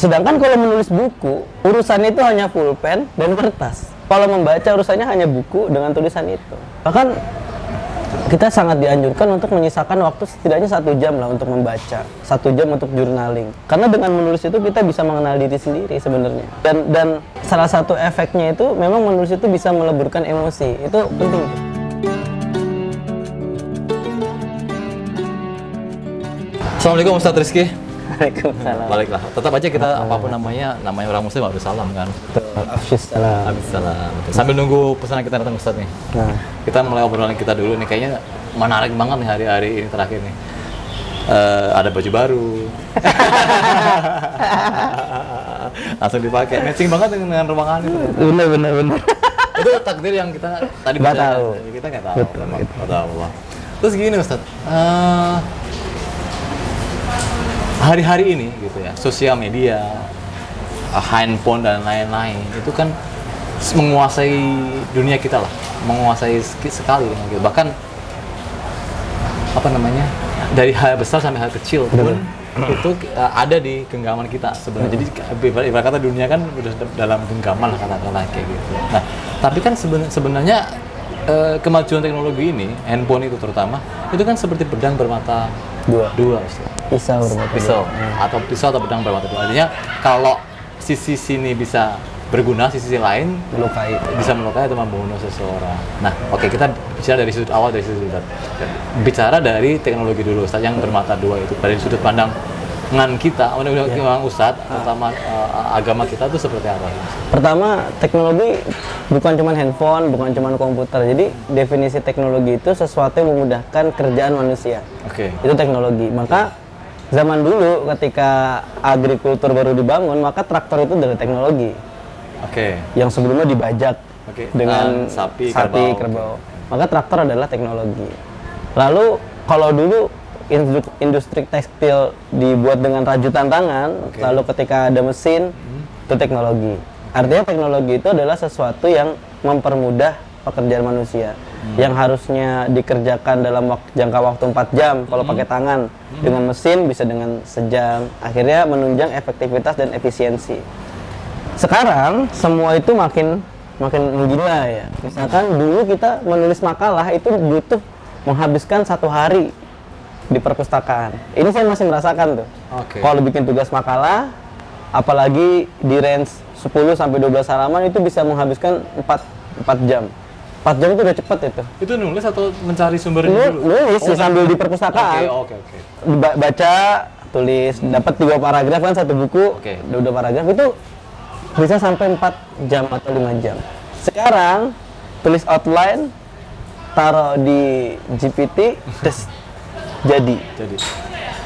Sedangkan kalau menulis buku, urusannya itu hanya pulpen dan kertas. Kalau membaca urusannya hanya buku dengan tulisan itu. Bahkan kita sangat dianjurkan untuk menyisakan waktu setidaknya 1 jam lah untuk membaca, 1 jam untuk journaling. Karena dengan menulis itu kita bisa mengenal diri sendiri sebenarnya. Dan salah satu efeknya itu memang menulis itu bisa meleburkan emosi. Itu penting. Assalamualaikum Ustadz Rizky. Waalaikumsalam. Baliklah, tetap aja kita apapun namanya orang muslim harus salam kan. Afshissalam. Afshissalam. Sambil nunggu pesanan kita datang Ustadz nih. Nah, Kita mulai obrolan kita dulu nih, kayaknya menarik banget nih hari-hari ini terakhir nih. Ada baju baru. Langsung dipakai, matching banget dengan ruangan itu. benar. Itu takdir yang kita tadi Nggak baca. tahu. Kita nggak tahu. Betul, Memang. gitu. Nggak tahu Allah. Terus gini Ustadz, hari-hari ini gitu ya, sosial media, handphone dan lain-lain itu kan menguasai dunia kita lah, menguasai sekali gitu. Bahkan apa namanya, dari hal besar sampai hal kecil pun itu ada di genggaman kita sebenarnya. Jadi ibarat kata dunia kan udah dalam genggaman lah kata-kata kayak gitu. Nah, tapi kan sebenarnya kemajuan teknologi ini, handphone itu terutama, itu kan seperti pedang bermata dua Ustaz. Pisau Atau pisau atau pedang bermata dua. Artinya kalau sisi sini bisa berguna, sisi lain melukai. bisa melukai atau membunuh seseorang. Nah, oke, kita bicara dari sudut awal, dari sudut bicara dari teknologi dulu Ustaz, yang bermata dua itu dari sudut pandangan kita, orang Ustaz, terutama agama kita itu seperti apa? Pertama, teknologi bukan cuma handphone, bukan cuma komputer. Jadi definisi teknologi itu sesuatu yang memudahkan kerjaan manusia. Oke. Itu teknologi. Maka zaman dulu ketika agrikultur baru dibangun, maka traktor itu dari teknologi. Oke. Yang sebelumnya dibajak dengan sapi, kerbau. Maka traktor adalah teknologi. Lalu kalau dulu industri tekstil dibuat dengan rajutan tangan, lalu ketika ada mesin, itu teknologi. Artinya teknologi itu adalah sesuatu yang mempermudah pekerjaan manusia. Yang harusnya dikerjakan dalam jangka waktu 4 jam kalau pakai tangan, dengan mesin bisa dengan sejam. Akhirnya menunjang efektivitas dan efisiensi. Sekarang semua itu makin menggila ya. Misalkan dulu kita menulis makalah itu butuh menghabiskan 1 hari di perpustakaan. Ini saya masih merasakan tuh. Kalau bikin tugas makalah, apalagi di range 10 sampai 12 halaman itu bisa menghabiskan 4 jam. 4 jam itu udah cepet itu. Itu nulis atau mencari sumbernya dulu? Nulis sambil di perpustakaan. Oke. Baca, tulis, dapat 2 paragraf kan satu buku. 2 paragraf itu bisa sampai 4 jam atau 5 jam. Sekarang tulis outline, taruh di GPT, terus jadi.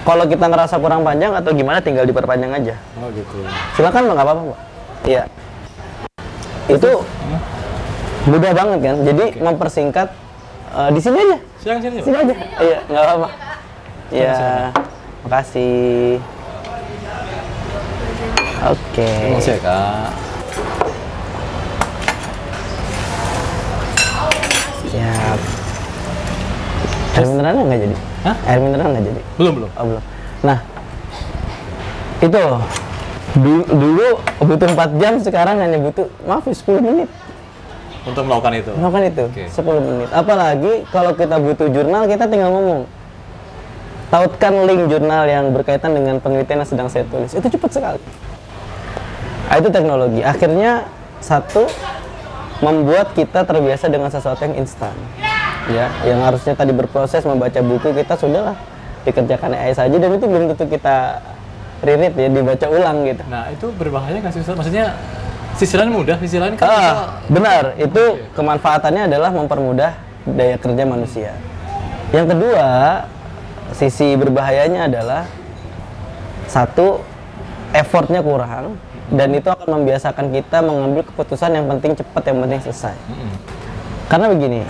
Kalau kita ngerasa kurang panjang atau gimana, tinggal diperpanjang aja. Oh gitu. Silakan, nggak apa-apa, Pak. Iya. Itu mudah banget kan. Jadi mempersingkat di sini aja. Sini aja. Iya, nggak apa-apa. Iya. Makasih. Oke. Terima kasih ya, Kak. Siap. Air mineralnya nggak jadi? Hah? Air mineral nggak jadi? Belum. Oh, belum. Nah, itu dulu butuh 4 jam, sekarang hanya butuh 10 menit. Untuk melakukan itu? Melakukan itu, 10 menit. Apalagi kalau kita butuh jurnal, kita tinggal ngomong. Tautkan link jurnal yang berkaitan dengan penelitian yang sedang saya tulis. Itu cepat sekali. Itu teknologi. Akhirnya membuat kita terbiasa dengan sesuatu yang instan. Ya, yang harusnya tadi berproses membaca buku, kita sudahlah dikerjakan AI saja, dan itu belum tentu kita reread ya, dibaca ulang gitu. Nah, itu berbahaya nggak sih Ustaz? Maksudnya sisi lain mudah, sisi lain kan bisa... Benar, itu kemanfaatannya adalah mempermudah daya kerja manusia. Yang kedua, sisi berbahayanya adalah effortnya kurang, dan itu akan membiasakan kita mengambil keputusan yang penting cepat, yang penting selesai. Karena begini,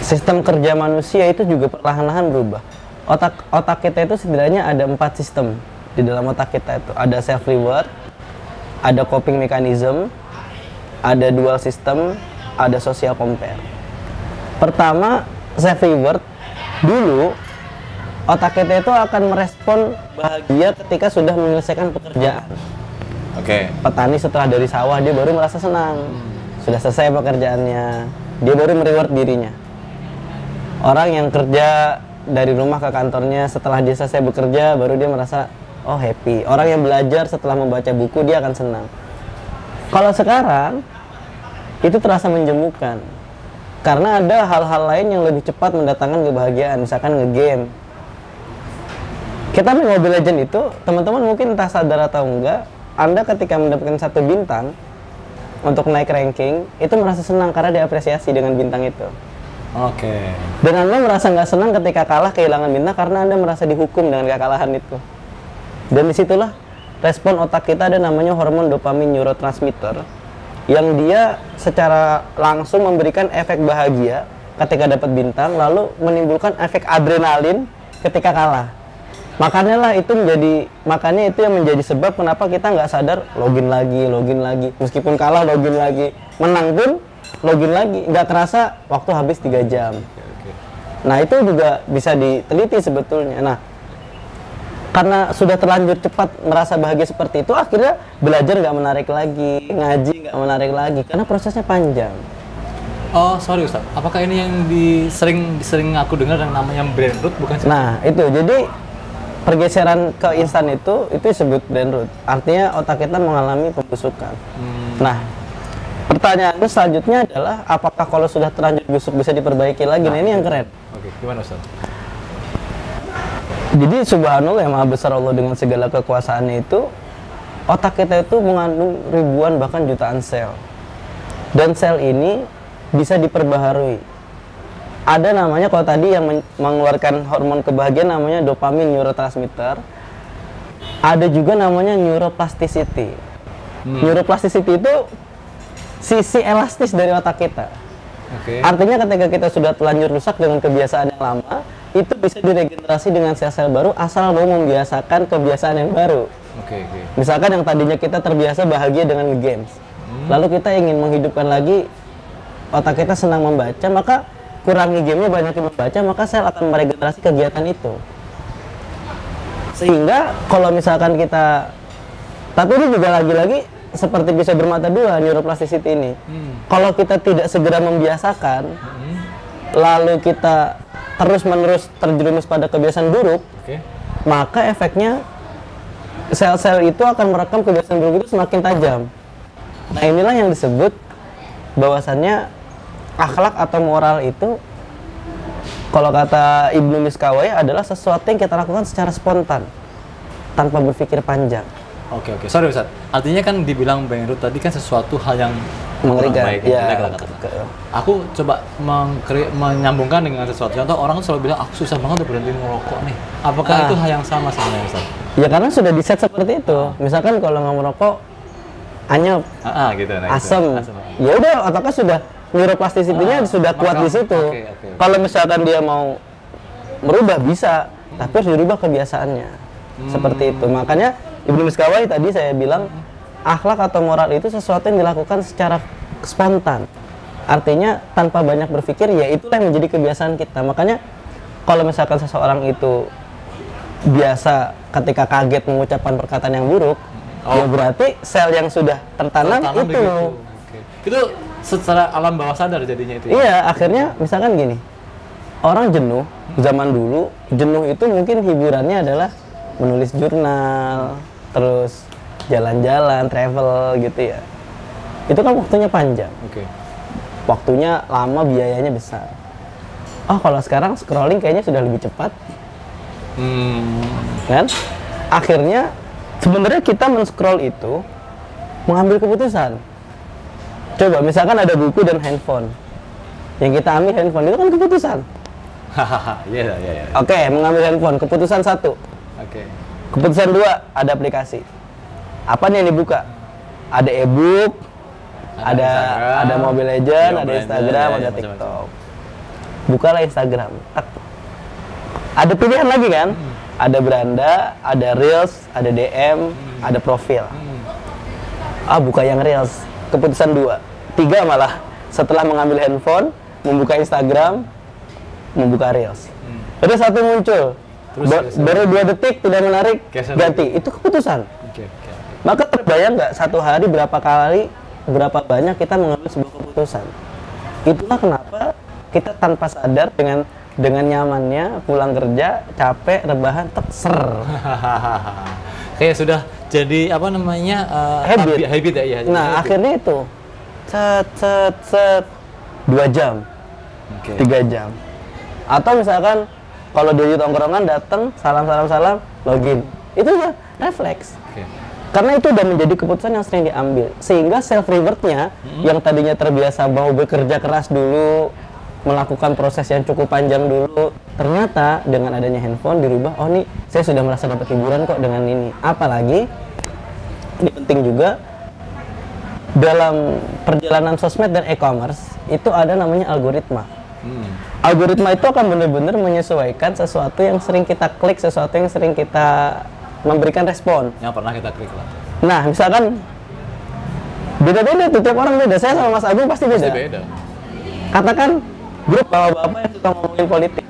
sistem kerja manusia itu juga perlahan-lahan berubah. Otak kita itu setidaknya ada 4 sistem di dalam otak kita itu. Ada self reward, ada coping mechanism, ada dual system, ada social compare. Pertama, self reward. Dulu otak kita itu akan merespon bahagia ketika sudah menyelesaikan pekerjaan. Oke. Petani setelah dari sawah dia baru merasa senang. Sudah selesai pekerjaannya, dia baru mereward dirinya. Orang yang kerja dari rumah ke kantornya setelah dia selesai bekerja baru dia merasa oh happy. Orang yang belajar setelah membaca buku dia akan senang. Kalau sekarang itu terasa menjemukan karena ada hal-hal lain yang lebih cepat mendatangkan kebahagiaan, misalkan ngegame. Kita main Mobile Legends itu, teman-teman mungkin entah sadar atau enggak, Anda ketika mendapatkan 1 bintang untuk naik ranking, itu merasa senang karena diapresiasi dengan bintang itu. Oke. Dan Anda merasa nggak senang ketika kalah kehilangan bintang karena Anda merasa dihukum dengan kekalahan itu. Dan disitulah respon otak kita ada namanya hormon dopamin neurotransmitter yang dia secara langsung memberikan efek bahagia ketika dapat bintang, lalu menimbulkan efek adrenalin ketika kalah. Makanya itu yang menjadi sebab kenapa kita nggak sadar login lagi, meskipun kalah login lagi, menang pun login lagi, nggak kerasa waktu habis 3 jam. Nah itu juga bisa diteliti sebetulnya. Nah karena sudah terlanjur cepat merasa bahagia seperti itu, akhirnya belajar nggak menarik lagi, ngaji nggak menarik lagi, karena prosesnya panjang. Oh sorry Ustaz, apakah ini yang sering aku dengar yang namanya brain root bukan sih? Nah itu, jadi pergeseran ke instan itu disebut brain root. Artinya otak kita mengalami pembusukan. Nah, pertanyaan selanjutnya adalah apakah kalau sudah terlanjur busuk bisa diperbaiki lagi? Nah, ini yang keren. Oke, gimana Ustaz? Jadi subhanallah yang maha besar Allah dengan segala kekuasaannya itu, otak kita itu mengandung ribuan bahkan jutaan sel. Dan sel ini bisa diperbaharui. Ada namanya, kalau tadi yang mengeluarkan hormon kebahagiaan namanya dopamin neurotransmitter. Ada juga namanya neuroplasticity. Neuroplasticity itu sisi elastis dari otak kita. Artinya ketika kita sudah terlanjur rusak dengan kebiasaan yang lama, itu bisa diregenerasi dengan sel-sel baru asal mau membiasakan kebiasaan yang baru. Misalkan yang tadinya kita terbiasa bahagia dengan games, lalu kita ingin menghidupkan lagi otak kita senang membaca, maka kurangi gamenya, banyak membaca, maka sel akan meregenerasi kegiatan itu. Sehingga kalau misalkan kita, tapi ini juga lagi-lagi seperti bisa bermata dua neuroplasticity ini. Kalau kita tidak segera membiasakan, lalu kita terus-menerus terjerumus pada kebiasaan buruk, maka efeknya sel-sel itu akan merekam kebiasaan buruk itu semakin tajam. Nah inilah yang disebut bahwasannya akhlak atau moral itu, kalau kata Ibnu Miskawai, adalah sesuatu yang kita lakukan secara spontan tanpa berpikir panjang. Oke, sorry Ustaz. Artinya kan dibilang brain root tadi kan sesuatu hal yang mengerikan. Aku coba menyambungkan dengan sesuatu. Contoh, orang selalu bilang aku susah banget untuk berhenti merokok nih. Apakah itu hal yang sama sebenarnya Ustaz? Ya karena sudah di-set seperti itu. Misalkan kalau nggak merokok, anyep, gitu, asem. Ya udah, otaknya sudah neuroplasticity-nya sudah kuat di situ. Kalau misalkan dia mau merubah bisa, tapi harus dirubah kebiasaannya. Seperti itu. Makanya Ibnu Miskawai tadi saya bilang akhlak atau moral itu sesuatu yang dilakukan secara spontan. Artinya tanpa banyak berpikir, ya itulah yang menjadi kebiasaan kita. Makanya kalau misalkan seseorang itu biasa ketika kaget mengucapkan perkataan yang buruk, ya berarti sel yang sudah tertanam itu. Itu secara alam bawah sadar jadinya itu. Iya, akhirnya misalkan gini, orang jenuh, zaman dulu jenuh itu mungkin hiburannya adalah menulis jurnal, terus jalan-jalan, travel gitu ya. Itu kan waktunya panjang. Waktunya lama, biayanya besar. Oh, kalau sekarang scrolling kayaknya sudah lebih cepat. Kan? Akhirnya sebenarnya kita men-scroll itu mengambil keputusan. Coba misalkan ada buku dan handphone, yang kita ambil handphone itu kan keputusan. Oke, mengambil handphone, keputusan 1. Keputusan 2, ada aplikasi. Apa nih yang dibuka? Ada e-book, ada Mobile Legends, ada Instagram, ada TikTok. Bukalah Instagram. Ada pilihan lagi kan? Ada beranda, ada Reels, ada DM, ada profil. Buka yang Reels. Keputusan 2, 3 malah. Setelah mengambil handphone, membuka Instagram, membuka Reels. Terus 1 muncul, baru 2 detik tidak menarik, ganti. Itu keputusan. Maka terbayang nggak satu hari berapa banyak kita mengambil sebuah keputusan. Itulah kenapa kita tanpa sadar dengan nyamannya pulang kerja, capek, rebahan, ser. Kayak sudah jadi apa namanya habit ya. Nah, akhirnya itu set 2 jam, 3 jam. Atau misalkan kalau di tongkrongan datang salam login, itu ya refleks. Karena itu udah menjadi keputusan yang sering diambil, sehingga self rewardnya yang tadinya terbiasa mau bekerja keras dulu, melakukan proses yang cukup panjang dulu, ternyata dengan adanya handphone dirubah, oh nih saya sudah merasa dapat hiburan kok dengan ini. Apalagi ini penting juga dalam perjalanan sosmed dan e-commerce itu ada namanya algoritma. Algoritma itu akan benar-benar menyesuaikan sesuatu yang sering kita klik, sesuatu yang sering kita memberikan respon. Yang pernah kita klik lah. Nah, misalkan beda-beda tuh, tiap orang beda. Saya sama Mas Agung pasti beda. Katakan grup bapak-bapak yang suka ngomongin politik.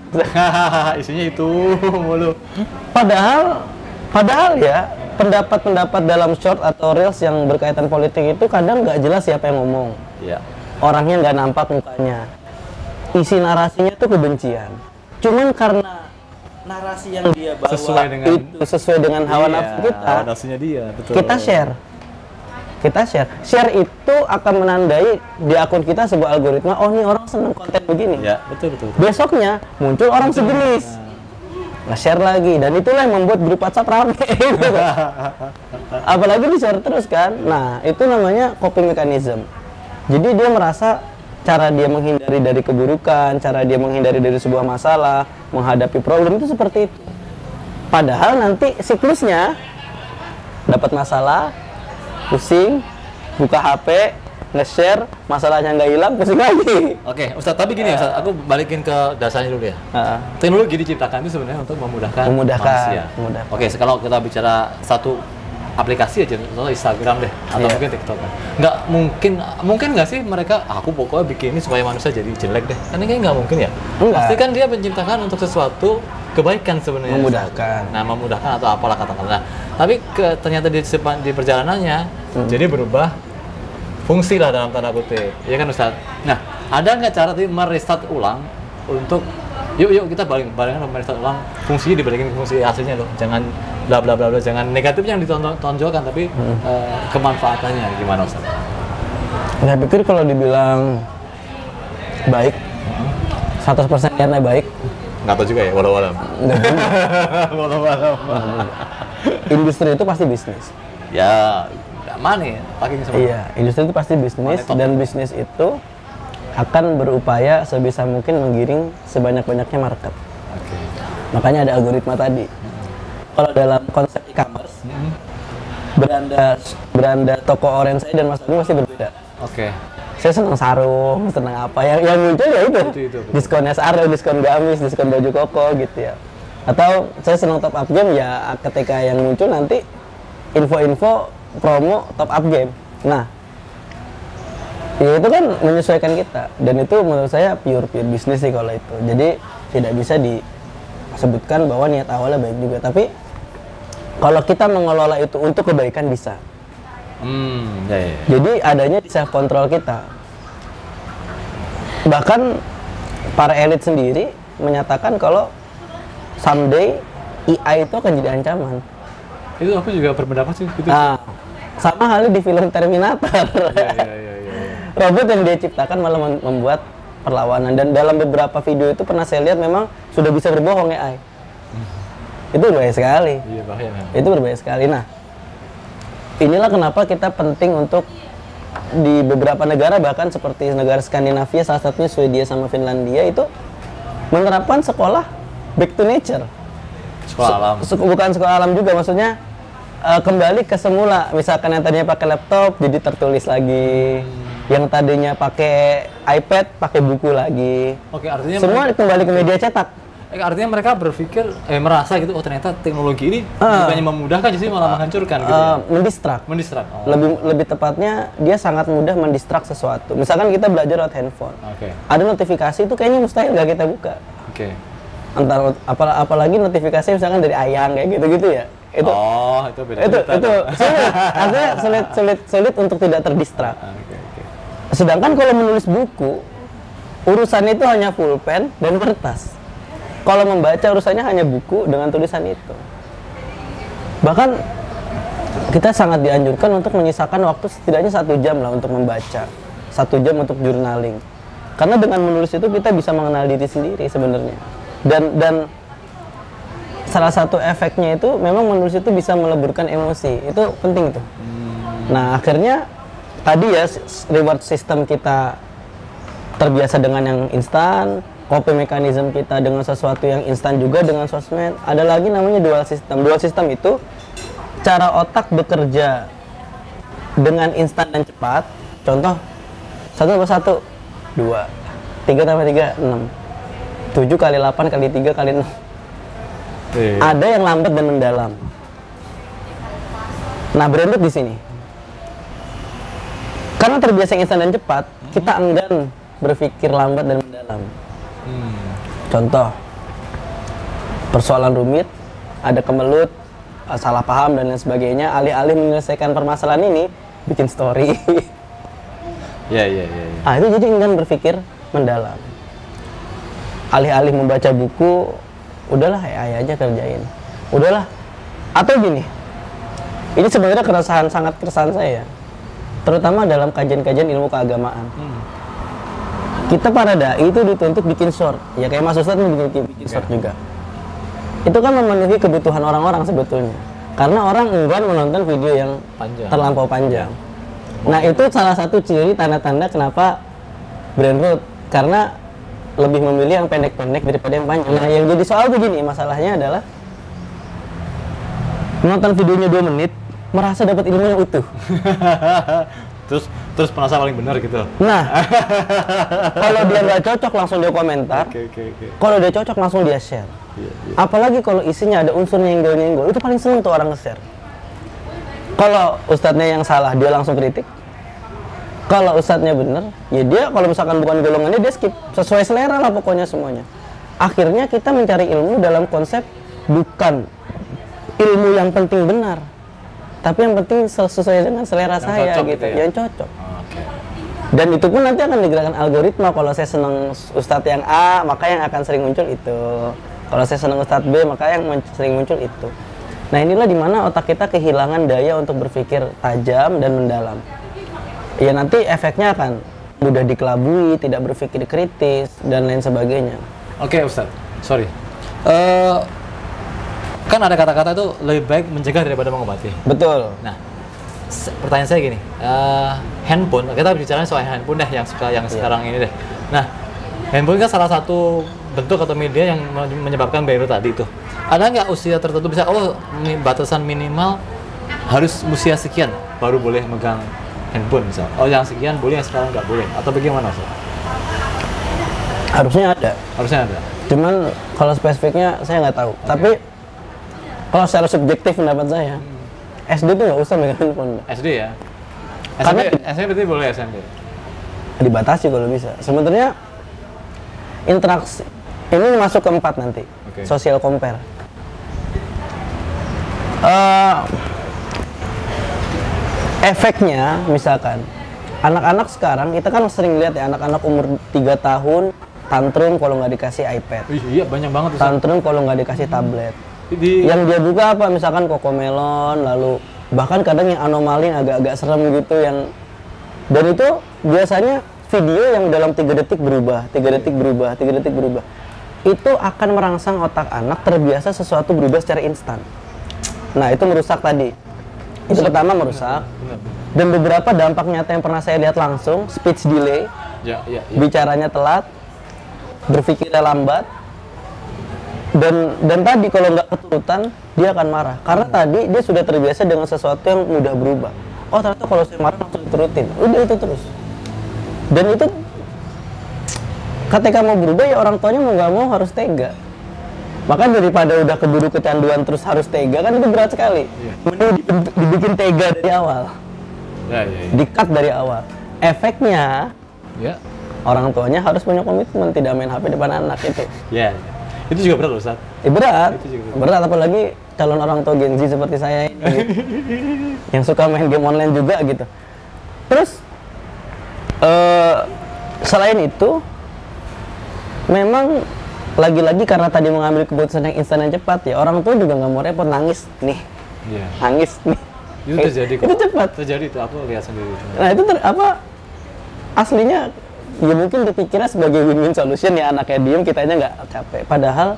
Isinya itu mulu. Padahal ya pendapat-pendapat dalam short atau reels yang berkaitan politik itu kadang nggak jelas siapa yang ngomong. Iya. Orangnya nggak nampak mukanya. Isi narasinya tuh kebencian. Cuman karena narasi yang dia bawa sesuai dengan hawa nafsu kita, hawa nafsunya dia, betul. Kita share itu akan menandai di akun kita sebuah algoritma, oh nih orang seneng konten begini. Ya, betul. Besoknya muncul orang sejenis, nge-share lagi, dan itulah yang membuat grup WhatsApp rame. Apalagi di-share terus kan. Nah, itu namanya coping mechanism. Jadi dia merasa cara dia menghindari dari keburukan, cara dia menghindari dari sebuah masalah, menghadapi problem itu seperti itu. Padahal nanti siklusnya dapat masalah, pusing, buka HP, nge-share, masalahnya nggak hilang, pusing lagi. Oke, Ustadz, tapi gini Ustadz, aku balikin ke dasarnya dulu ya. Teknologi diciptakan itu sebenarnya untuk memudahkan manusia. Oke, kalau kita bicara satu aplikasi aja, contoh Instagram deh, atau mungkin TikTok kan. Mungkin nggak sih mereka, aku pokoknya bikin ini supaya manusia jadi jelek deh. Kan ini kayaknya nggak mungkin ya. Pasti kan dia menciptakan untuk sesuatu kebaikan sebenarnya. Memudahkan atau apalah katakanlah. Tapi ternyata di perjalanannya jadi berubah fungsi lah dalam tanda kutip. Ya kan Ustaz? Nah, ada nggak cara merestart ulang untuk yuk kita barengan merestart ulang fungsinya dibalikin ke fungsi aslinya loh. Jangan bla bla bla, jangan negatif yang ditonjolkan tapi kemanfaatannya gimana Ustaz? Saya pikir kalau dibilang baik 100% karena baik. Nggak tahu juga ya, walau-walau. Industri itu pasti bisnis. Ya, money, iya, industri itu pasti bisnis, dan bisnis itu akan berupaya sebisa mungkin menggiring sebanyak-banyaknya market. Makanya ada algoritma tadi. Kalau dalam konsep e-commerce, beranda toko orange saya dan Mas Agung pasti berbeda. Saya senang sarung, senang apa yang muncul ya itu. Diskonnya sarung, diskon gamis, diskon baju koko gitu ya. Atau saya senang top up game ya ketika yang muncul nanti info-info promo top up game. Nah, ya itu kan menyesuaikan kita, dan itu menurut saya pure bisnis sih kalau itu. Jadi tidak bisa disebutkan bahwa niat awalnya baik juga, tapi kalau kita mengelola itu untuk kebaikan bisa. Jadi adanya di self control kita. Bahkan para elit sendiri menyatakan kalau someday AI itu akan jadi ancaman. Itu aku juga berpendapat sih. Sama halnya di film Terminator. Robot yang dia ciptakan malah membuat perlawanan, dan dalam beberapa video itu pernah saya lihat memang sudah bisa berbohong AI. Itu berbahaya sekali. Iya, bahaya. Itu berbahaya sekali. Nah, inilah kenapa kita penting untuk di beberapa negara, bahkan seperti negara Skandinavia, salah satunya Swedia sama Finlandia, itu menerapkan sekolah back to nature. Sekolah alam. Bukan sekolah alam juga, maksudnya kembali ke semula. Misalkan yang tadinya pakai laptop jadi tertulis lagi, yang tadinya pakai iPad pakai buku lagi. Artinya semua kembali ke media cetak. Artinya mereka berpikir, merasa gitu, oh ternyata teknologi ini bukannya memudahkan, justru malah menghancurkan gitu ya? Mendistrak. Lebih tepatnya, dia sangat mudah mendistrak sesuatu. Misalkan kita belajar lewat handphone. Ada notifikasi itu kayaknya mustahil nggak kita buka. Apalagi notifikasi misalkan dari Ayang kayak gitu-gitu ya. itu beda itu cerita dong. sulit, artinya sulit untuk tidak terdistrak. Oke. Sedangkan kalau menulis buku, urusannya itu hanya pulpen dan kertas. Kalau membaca urusannya hanya buku dengan tulisan itu. Bahkan kita sangat dianjurkan untuk menyisakan waktu setidaknya 1 jam lah untuk membaca, 1 jam untuk journaling. Karena dengan menulis itu kita bisa mengenal diri sendiri sebenarnya. Dan salah satu efeknya itu memang menulis itu bisa meleburkan emosi. Itu penting itu. Nah, akhirnya tadi ya reward system kita terbiasa dengan yang instan, coping mechanism kita dengan sesuatu yang instan juga dengan sosmed. Ada lagi namanya dual system. Dual system itu cara otak bekerja dengan instan dan cepat. Contoh 1+1 2, 3 tambah 3 6, 7 kali 8 kali 3 kali 6. Ada yang lambat dan mendalam. Nah, Brandon di sini. Karena terbiasa instan dan cepat, kita enggan berpikir lambat dan mendalam. Contoh, persoalan rumit, ada kemelut, salah paham dan lain sebagainya. Alih-alih menyelesaikan permasalahan ini, bikin story. Ya. Itu jadi enggan berpikir mendalam. Alih-alih membaca buku, udahlah AI aja kerjain. Udahlah. Atau gini, ini sebenarnya sangat keresahan saya, terutama dalam kajian-kajian ilmu keagamaan. Kita para dai itu dituntut bikin short, ya kayak Mas Ustadz bikin short juga. Itu kan memenuhi kebutuhan orang-orang sebetulnya, karena orang enggan menonton video yang terlampau panjang. Nah, itu salah satu ciri tanda-tanda kenapa brain rot, karena lebih memilih yang pendek-pendek daripada yang panjang. Nah, yang jadi soal begini, masalahnya adalah menonton videonya 2 menit, merasa dapat ilmu yang utuh. terus merasa paling benar gitu. Nah, kalau dia nggak cocok langsung dia komentar. Kalau dia cocok langsung dia share. Apalagi kalau isinya ada unsur nyenggol-nyenggol, itu paling seneng tuh orang nge-share. Kalau ustadznya yang salah, dia langsung kritik. Kalau ustadznya bener, ya dia kalau misalkan bukan golongannya, dia skip. Sesuai selera lah pokoknya semuanya. Akhirnya kita mencari ilmu dalam konsep bukan ilmu yang penting benar, tapi yang penting sesuai dengan selera yang saya gitu, gitu ya? Yang cocok. Dan itu pun nanti akan digerakkan algoritma. Kalau saya senang ustadz yang A, maka yang akan sering muncul itu. Kalau saya senang ustadz B, maka yang sering muncul itu. Nah, inilah dimana otak kita kehilangan daya untuk berpikir tajam dan mendalam. Ya, nanti efeknya akan mudah dikelabui, tidak berpikir kritis, dan lain sebagainya. Oke, Ustadz, sorry. Kan ada kata-kata itu lebih baik mencegah daripada mengobati. Betul. Nah, pertanyaan saya gini, handphone, kita bicara soal handphone deh, yang sekarang ini deh. Nah, handphone kan salah satu bentuk atau media yang menyebabkan barrier tadi itu. Ada nggak usia tertentu, bisa batasan minimal harus usia sekian baru boleh megang handphone misal? Oh, yang sekian boleh, yang sekarang nggak boleh, atau bagaimana sih? Harusnya ada. Harusnya ada. Cuman kalau spesifiknya saya nggak tahu. Okay. Tapi kalau secara subjektif pendapat saya, SD tuh nggak usah megang handphone. SD ya? SMP berarti boleh SMP? Dibatasi kalau bisa. Sebenarnya interaksi ini masuk ke 4 nanti. Okay. Social compare. Efeknya misalkan anak-anak sekarang kita kan sering lihat ya, anak-anak umur 3 tahun tantrum kalau nggak dikasih iPad. Iya, banyak banget itu. Tantrum kalau nggak dikasih tablet. Yang dia buka apa, misalkan Cocomelon, lalu bahkan kadang yang anomali yang agak-agak serem gitu, yang dan itu biasanya video yang dalam 3 detik berubah, 3 detik berubah, 3 detik berubah. Itu akan merangsang otak anak terbiasa sesuatu berubah secara instan. Nah, itu merusak tadi. Itu pertama merusak. Dan beberapa dampak nyata yang pernah saya lihat langsung, speech delay, bicaranya telat, berpikirnya lambat, dan tadi kalau nggak keturutan dia akan marah. Karena tadi dia sudah terbiasa dengan sesuatu yang mudah berubah. Oh, ternyata kalau saya marah langsung diturutin. Udah itu terus. Dan itu ketika mau berubah ya orang tuanya mau nggak mau harus tega. Maka daripada udah keburu kecanduan terus harus tega, kan itu berat sekali. Mending dibikin tega dari awal. Di-cut dari awal. Efeknya orang tuanya harus punya komitmen, tidak main HP depan anak itu. Itu juga berat loh, Ustaz. Berat. Itu juga Berat apalagi calon orang tua Gen Z seperti saya ini. Yang suka main game online juga gitu. Terus selain itu memang lagi-lagi karena tadi mengambil keputusan yang instan dan cepat ya, orang tua juga nggak mau repot nangis nih. Iya. Nangis nih. Itu terjadi kok. Itu cepat. Terjadi itu, aku lihat sendiri. Nah, itu aslinya ya mungkin dipikirnya sebagai win-win solution ya, anaknya diem, kitanya nggak capek. Padahal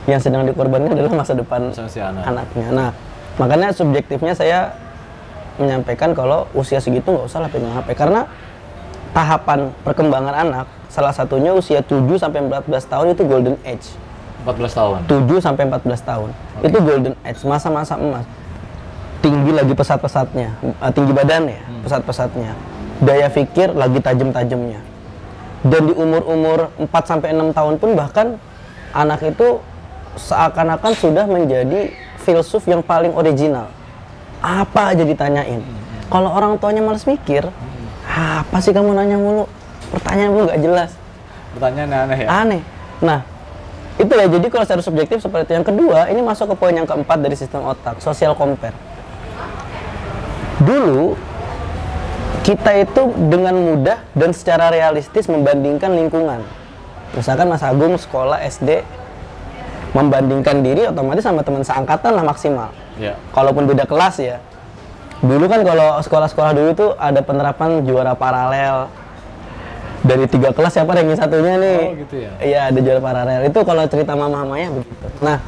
yang sedang dikorbankan adalah masa depan Si anak. anaknya. Nah, makanya subjektifnya saya menyampaikan kalau usia segitu nggak usah lah pegang HP, karena tahapan perkembangan anak salah satunya usia 7 sampai 14 tahun itu golden age. 14 tahun. 7 sampai 14 tahun. Itu golden age, masa-masa emas. Tinggi lagi pesat-pesatnya, tinggi badan ya, pesat-pesatnya. Daya pikir lagi tajam-tajamnya. Dan di umur-umur 4 sampai 6 tahun pun bahkan anak itu seakan-akan sudah menjadi filsuf yang paling original. Apa aja ditanyain. Kalau orang tuanya malas mikir, apa sih kamu nanya mulu? Pertanyaanmu nggak jelas. Pertanyaan aneh ya? Aneh. Nah, itu ya, jadi kalau secara subjektif seperti itu. Yang kedua, ini masuk ke poin yang keempat dari sistem otak, social compare. Dulu, kita itu dengan mudah dan secara realistis membandingkan lingkungan. Misalkan Mas Agung sekolah SD, membandingkan diri otomatis sama teman seangkatan lah maksimal. Ya. Kalaupun beda kelas ya. Dulu kan kalau sekolah-sekolah dulu tuh ada penerapan juara paralel. Dari 3 kelas siapa ranking satunya nih? Oh gitu ya? Iya, ada juara paralel. Itu kalau cerita mama-mamanya begitu. Nah,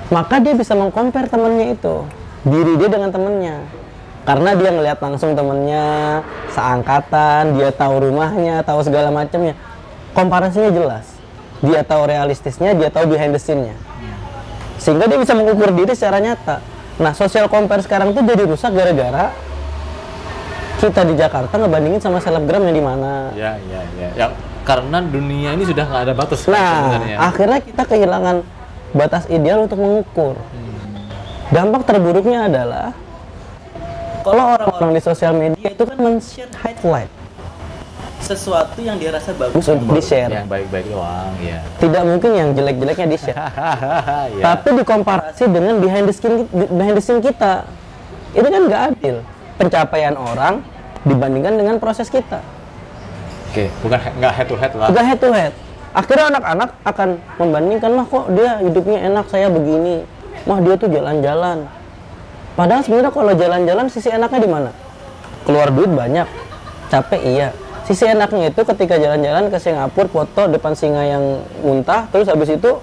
maka dia bisa mengcompare temennya itu, diri dia dengan temennya. Karena dia ngelihat langsung temennya, seangkatan, dia tahu rumahnya, tahu segala macamnya. Komparasinya jelas. Dia tahu realistisnya, dia tahu behind the scene-nya. Sehingga dia bisa mengukur diri secara nyata. Nah, social compare sekarang tuh jadi rusak gara-gara kita di Jakarta ngebandingin sama selebgram yang di mana. Ya. Ya, karena dunia ini sudah nggak ada batas kan, Nah, sebenarnya. akhirnya kita kehilangan batas ideal untuk mengukur. Dampak terburuknya adalah kalau orang-orang di sosial media itu kan men-share highlight. Sesuatu yang dia rasa bagus untuk di-share. Yang baik-baik doang, ya. Tidak mungkin yang jelek-jeleknya di-share. Ya. Tapi dikomparasi dengan behind the scene kita. Itu kan nggak adil. Pencapaian orang dibandingkan dengan proses kita. Oke, bukan nggak head to head lah. Nggak head to head. Akhirnya anak-anak akan membandingkan, mah kok dia hidupnya enak, saya begini. Mah dia tuh jalan-jalan. Padahal sebenarnya kalau jalan-jalan sisi enaknya di mana? Keluar duit banyak, capek iya. Sisi enaknya itu ketika jalan-jalan ke Singapura, foto depan singa yang muntah, terus habis itu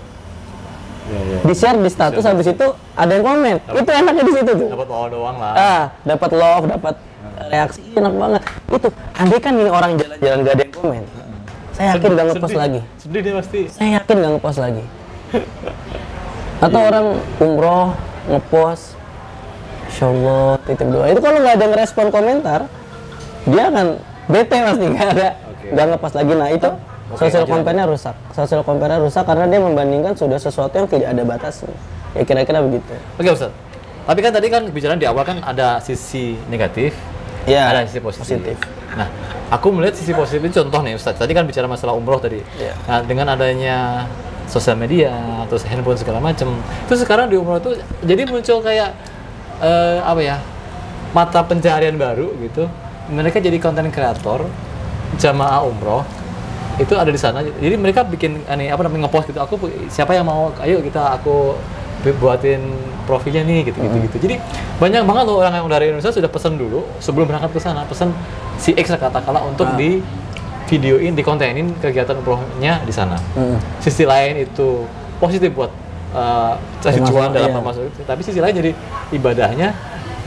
di-share di status, habis itu ada yang komen. Itu enaknya di situ tuh. Dapat love doang lah. Dapat love, dapat reaksi, enak banget. Itu, andai kan ini orang jalan-jalan gak ada yang komen, saya yakin gak ngepost lagi. Sedih dia pasti. Saya yakin gak ngepost lagi. Atau orang umroh ngepost, Insya Allah titip doa. Itu kalau nggak ada ngerespon komentar, dia akan bete pasti, nggak ngepost lagi. Nah itu social compare-nya rusak. Social compare-nya rusak karena dia membandingkan sudah sesuatu yang tidak ada batasnya. Ya kira-kira begitu. Oke Ustaz. Tapi kan tadi kan bicara di awal kan ada sisi negatif, ya, ada sisi positif. Nah, aku melihat sisi positif itu contoh nih Ustaz. Tadi kan bicara masalah umroh tadi. Ya. Nah, dengan adanya sosial media, terus handphone segala macam, itu sekarang di umroh itu jadi muncul kayak apa ya, mata pencaharian baru gitu. Mereka jadi konten kreator jamaah umroh itu ada di sana. Jadi mereka bikin ngepost gitu. Aku siapa yang mau, ayo aku buatin profilnya nih gitu. Jadi banyak banget loh orang yang dari Indonesia sudah pesan dulu sebelum berangkat ke sana, pesan si X katakanlah untuk di videoin, dikontenin kegiatan umrohnya di sana. Sisi lain itu positif buat cari cuan dalam masuk itu, tapi sisi lain jadi ibadahnya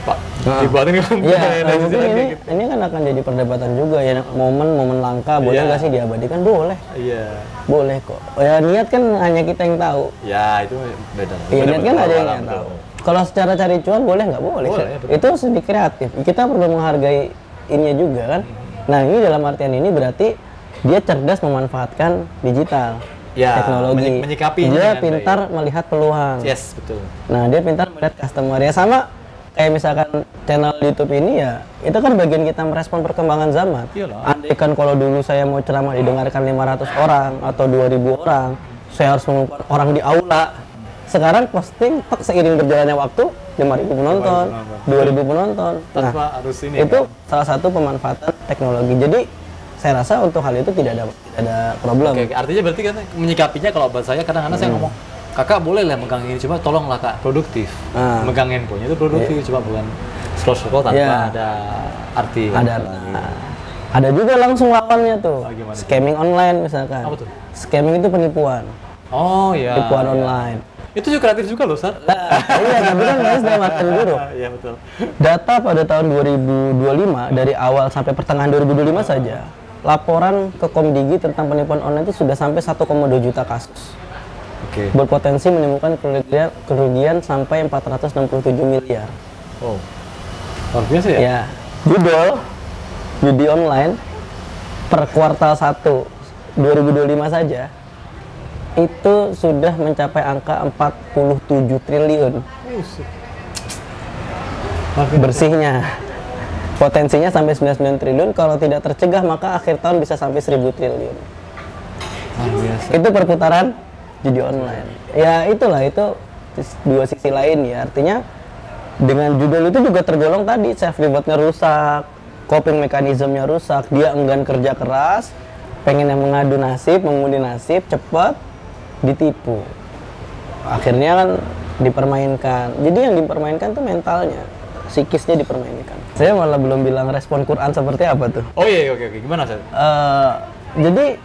Pak dibuatin konten. Iya, mungkin ini kan akan jadi perdebatan juga ya, momen langka boleh nggak sih diabadikan? Boleh. Iya. Boleh kok. Ya niat kan hanya kita yang tahu. Ya itu beda. Iya, niat kan ada yang tahu. Kalau secara cari cuan boleh nggak? Boleh. Itu sedikit kreatif. Kita perlu menghargai ininya juga kan. Nah ini dalam artian ini berarti dia cerdas memanfaatkan digital. Ya, teknologi. Menyikapi dia pintar melihat peluang. Yes, betul. Nah, dia pintar melihat customer. Ya sama kayak misalkan channel YouTube ini ya, itu kan bagian kita merespon perkembangan zaman. Iyalah. Andai kan kalau dulu saya mau ceramah didengarkan 500 orang atau 2000 orang, saya harus mengumpulkan orang di aula. Sekarang posting tek, seiring berjalannya waktu 5.000 penonton, 2.000 penonton. Nah, harus ini itu salah satu pemanfaatan teknologi. Jadi saya rasa untuk hal itu tidak ada problem. Oke, artinya berarti kan menyikapinya kalau buat saya kadang-kadang saya ngomong, kakak boleh lah megang ini, cuma tolonglah kak produktif. Megang handphonenya itu produktif, cuma bukan scroll tanpa ada arti. Ada juga langsung lawannya tuh, gimana? Scamming online misalkan. Apa tuh? Scamming itu penipuan. Oh iya. Penipuan online. Itu juga kreatif juga loh, Sar. Iya, tapi kan harus dalam artian buruk. Iya betul. Data pada tahun 2025 dari awal sampai pertengahan 2025 saja, laporan ke Komdigi tentang penipuan online itu sudah sampai 1,2 juta kasus. Oke. Berpotensi menimbulkan kerugian sampai 467 miliar. Oh. Luar biasa ya? Ya. Judul judi online per kuartal 1 2025 saja itu sudah mencapai angka 47 triliun. Bersihnya. Potensinya sampai 99 triliun, kalau tidak tercegah maka akhir tahun bisa sampai 1.000 triliun. Itu perputaran judi online. Ya itulah, itu dua sisi lain ya. Artinya dengan judul itu juga tergolong tadi self rewardnya rusak, coping mekanismenya rusak, dia enggan kerja keras, pengen yang mengadu nasib, mengundi nasib, cepat, ditipu. Akhirnya kan dipermainkan. Jadi yang dipermainkan tuh mentalnya, psikisnya dipermainkan. Saya malah belum bilang respon Quran seperti apa tuh. Oh iya, oke. Gimana, Sar? Jadi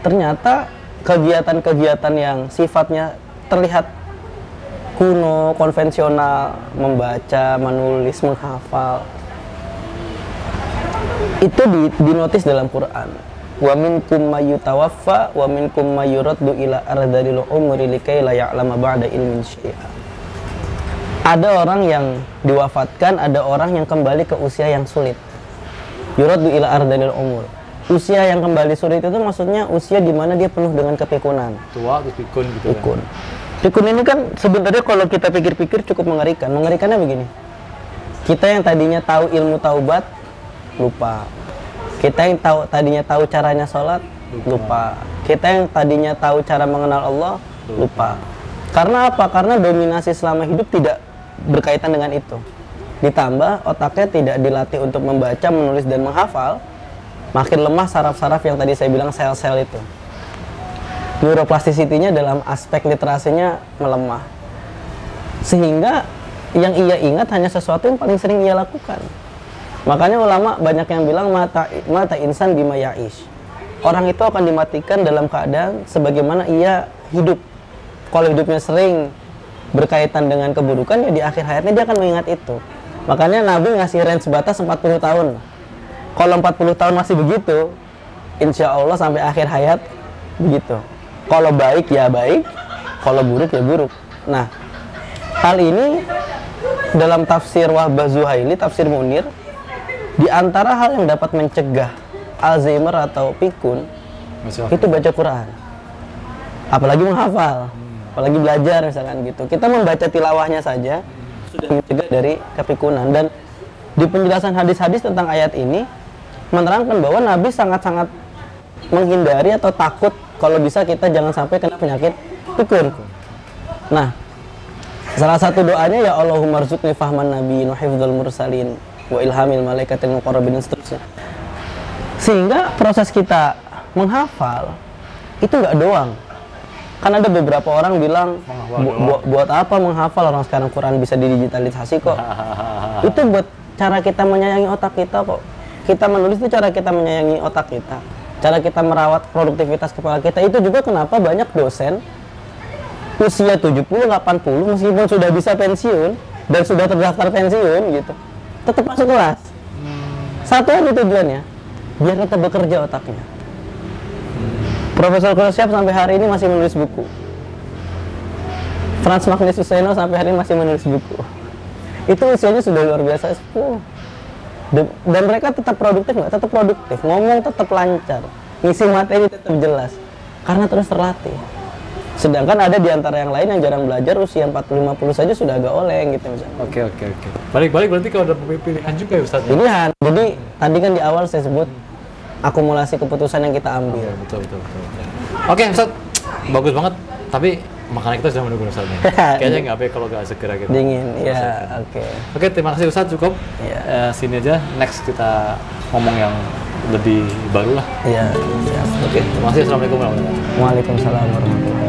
ternyata kegiatan-kegiatan yang sifatnya terlihat kuno, konvensional, membaca, menulis, menghafal, itu dinotis dalam Quran. Wa minkum mayyutawaffa wa minkum mayyuraddu ila ardhil umri likai la ya'lama ba'da ilmin syai'a. Ada orang yang diwafatkan, ada orang yang kembali ke usia yang sulit. Yuraddu ila ardhil umur. Usia yang kembali sulit itu maksudnya usia di mana dia penuh dengan kepikunan. Tua terus pikun gitu. Pikun. Pikun ini kan sebenarnya kalau kita pikir-pikir cukup mengerikan. Mengerikannya begini. Kita yang tadinya tahu ilmu taubat lupa. Kita yang tadinya tahu caranya sholat, lupa. Kita yang tadinya tahu cara mengenal Allah, lupa. Karena apa? Karena dominasi selama hidup tidak berkaitan dengan itu. Ditambah otaknya tidak dilatih untuk membaca, menulis, dan menghafal, makin lemah saraf-saraf yang tadi saya bilang sel-sel itu. Neuroplasticity-nya dalam aspek literasinya melemah. Sehingga yang ia ingat hanya sesuatu yang paling sering ia lakukan. Makanya ulama banyak yang bilang mata insan bima ya'ish. Orang itu akan dimatikan dalam keadaan sebagaimana ia hidup. Kalau hidupnya sering berkaitan dengan keburukan, ya di akhir hayatnya dia akan mengingat itu. Makanya Nabi ngasih range batas 40 tahun. Kalau 40 tahun masih begitu, insya Allah sampai akhir hayat begitu. Kalau baik ya baik, kalau buruk ya buruk. Nah, hal ini dalam tafsir Wahbah Zuhaili, tafsir Munir, di antara hal yang dapat mencegah Alzheimer atau pikun itu baca Quran, apalagi menghafal, apalagi belajar misalkan gitu. Kita membaca tilawahnya saja sudah mencegah dari kepikunan. Dan di penjelasan hadis-hadis tentang ayat ini menerangkan bahwa Nabi sangat-sangat menghindari atau takut kalau bisa kita jangan sampai kena penyakit pikun. Nah, salah satu doanya ya Allahumma rzuqni fahman nabiyyin wa hifdzal mursalin wa ilhamil malaikatil muqarrabin, seterusnya. Sehingga proses kita menghafal itu nggak doang. Kan ada beberapa orang bilang buat apa menghafal, orang sekarang Quran bisa didigitalisasi kok. Itu buat cara kita menyayangi otak kita kok. Kita menulis itu cara kita menyayangi otak kita, cara kita merawat produktivitas kepala kita. Itu juga kenapa banyak dosen usia 70, 80 meskipun sudah bisa pensiun dan sudah terdaftar pensiun gitu, tetap masuk kelas. Satu aja tujuannya, biar tetap bekerja otaknya. Profesor Khrushchev sampai hari ini masih menulis buku. Franz Magnus Suseno sampai hari ini masih menulis buku. Itu usianya sudah luar biasa sepuh. Dan mereka tetap produktif nggak? Tetap produktif. Ngomong tetap lancar. Ngisi materi tetap jelas. Karena terus terlatih. Sedangkan ada di antara yang lain yang jarang belajar, usia 40-50 saja sudah agak oleng gitu misalnya. Oke. Balik-balik berarti kalau ada pilihan juga ya Ustaz? Pilihan. Jadi tadi kan di awal saya sebut akumulasi keputusan yang kita ambil. Betul. Oke Ustaz, bagus banget. Tapi makanan kita sudah menunggu Ustaz nih. Kayaknya nggak baik kalau nggak segera gitu. Dingin, ya, oke. Oke, terima kasih Ustaz, cukup. Sini aja, next kita ngomong yang lebih baru lah. Iya. Oke, terima kasih. Assalamualaikum warahmatullahi wabarakatuh. Waalaikumsalam warahmatullahi wabarakatuh.